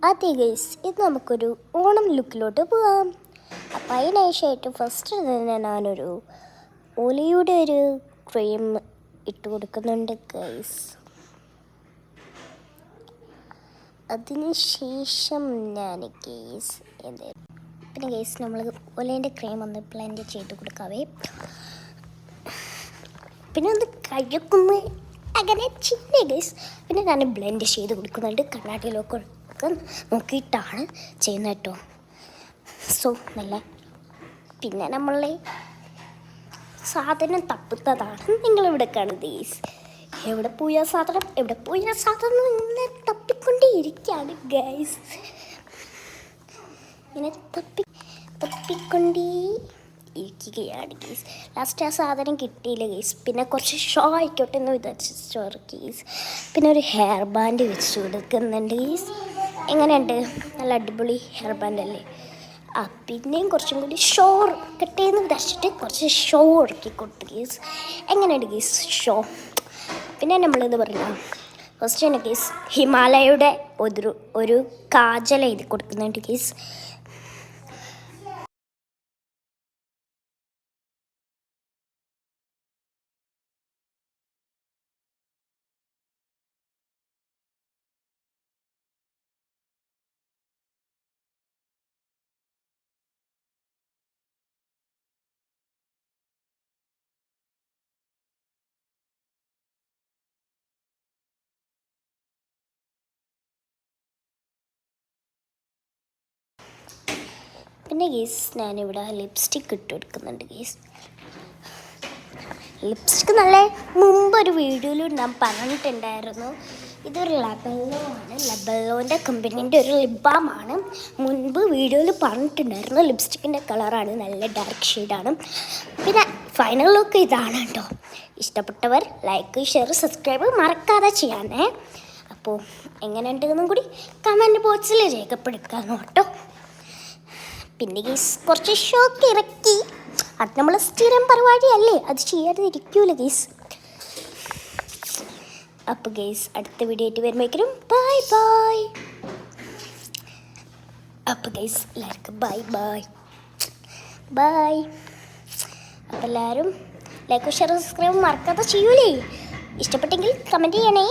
അതെ ഗൈസ്, ഇത് നമുക്കൊരു ഓണം ലുക്കിലോട്ട് പോകാം. അപ്പം അതിനായിട്ട് ഫസ്റ്റ് തന്നെ ഞാനൊരു ഒലിയുടെ ഒരു ക്രീം ഇട്ട് കൊടുക്കുന്നുണ്ട് ഗൈസ്. അതിനുശേഷം ഞാൻ ഗൈസ് പിന്നെ ഗൈസ് നമ്മൾ ഒലേൻ്റെ ക്രീം ഒന്ന് ബ്ലെൻഡ് ചെയ്ത് കൊടുക്കാവേ. പിന്നെ ഒന്ന് കഴിക്കുന്ന അങ്ങനെ ചിന്ന ഗൈസ്. പിന്നെ ഞാൻ ബ്ലെൻഡ് ചെയ്ത് കൊടുക്കുന്നുണ്ട്. കണ്ണാടിയിലൊക്കെ നോക്കിയിട്ടാണ് ചെയ്യുന്നത് കേട്ടോ. സോ നല്ല പിന്നെ നമ്മളെ സാധനം തപ്പുന്നതാണ് നിങ്ങളിവിടെ കാണുന്നത് ഗൈസ്. എവിടെ പോയ സാധനം ഇങ്ങനെ തപ്പിക്കൊണ്ടേയിരിക്കുകയാണ് ഗൈസ്. ഇങ്ങനെ തപ്പിക്കൊണ്ടേ ഇരിക്കുകയാണ് ഗൈസ്. ലാസ്റ്റ് ആ സാധനം കിട്ടിയില്ല ഗൈസ്. പിന്നെ കുറച്ച് ഷോ ആയിക്കോട്ടെ എന്ന് വിചാരിച്ചു ഗൈസ്. പിന്നെ ഒരു ഹെയർ ബാൻഡ് വെച്ച് കൊടുക്കുന്നുണ്ട് ഗൈസ്. എങ്ങനെയുണ്ട്? നല്ല അടിപൊളി ഹെയർ ബാൻഡ് അല്ലേ? പിന്നെയും കുറച്ചും കൂടി ഷോ കെട്ടേന്ന് വിചാരിച്ചിട്ട് കുറച്ച് ഷോ ഇറക്കി കൊടുത്തു ഗൈസ്. എങ്ങനെയുണ്ട് ഗൈസ് ഷോ? പിന്നെ നമ്മളെന്ന് പറഞ്ഞാൽ ഫസ്റ്റ് തന്നെ ഗൈസ് ഹിമാലയയുടെ ഒരു കാജൽ എഴുതി കൊടുക്കുന്നുണ്ട് ഗൈസ്. പിന്നെ ഗീസ് ഞാനിവിടെ ലിപ്സ്റ്റിക്ക് ഇട്ട് കൊടുക്കുന്നുണ്ട് ഗീസ്. ലിപ്സ്റ്റിക്ക് നല്ല മുമ്പൊരു വീഡിയോയിൽ ഞാൻ പറഞ്ഞിട്ടുണ്ടായിരുന്നു. ഇതൊരു ലബെല്ലോ ആണ്. ലബെല്ലോൻ്റെ കമ്പനീൻ്റെ ഒരു ലിപ് ബാമാണ്. മുൻപ് വീഡിയോയിൽ പറഞ്ഞിട്ടുണ്ടായിരുന്നു. ലിപ്സ്റ്റിക്കിൻ്റെ കളറാണ്, നല്ല ഡാർക്ക് ഷെയ്ഡാണ്. പിന്നെ ഫൈനൽ ലുക്ക് ഇതാണ് കേട്ടോ. ഇഷ്ടപ്പെട്ടവർ ലൈക്ക്, ഷെയർ, സബ്സ്ക്രൈബ് മറക്കാതെ ചെയ്യാനേ. അപ്പോൾ എങ്ങനെയുണ്ടെന്നും കൂടി കമൻറ്റ് ബോക്സിൽ രേഖപ്പെടുത്താനോ കേട്ടോ. പിന്നെ ഗീസ് കുറച്ച് ഷോക്ക് ഇറക്കി. അത് നമ്മൾ സ്ഥിരം പരിപാടിയല്ലേ, അത് ചെയ്യാതിരിക്കൂല ഗീസ്. അപ്പോൾ ഗീസ് അടുത്ത വീഡിയോ ആയിട്ട് വരുമ്പോഴേക്കും ബൈ ബൈ. അപ്പോൾ ഗീസ് എല്ലാവർക്കും ബൈ ബൈ ബൈ. അപ്പോൾ എല്ലാവരും ലൈക്ക് ഷെയർ സബ്സ്ക്രൈബ് മറക്കാതെ ചെയ്യൂലേ. ഇഷ്ടപ്പെട്ടെങ്കിൽ കമൻറ്റ് ചെയ്യണേ.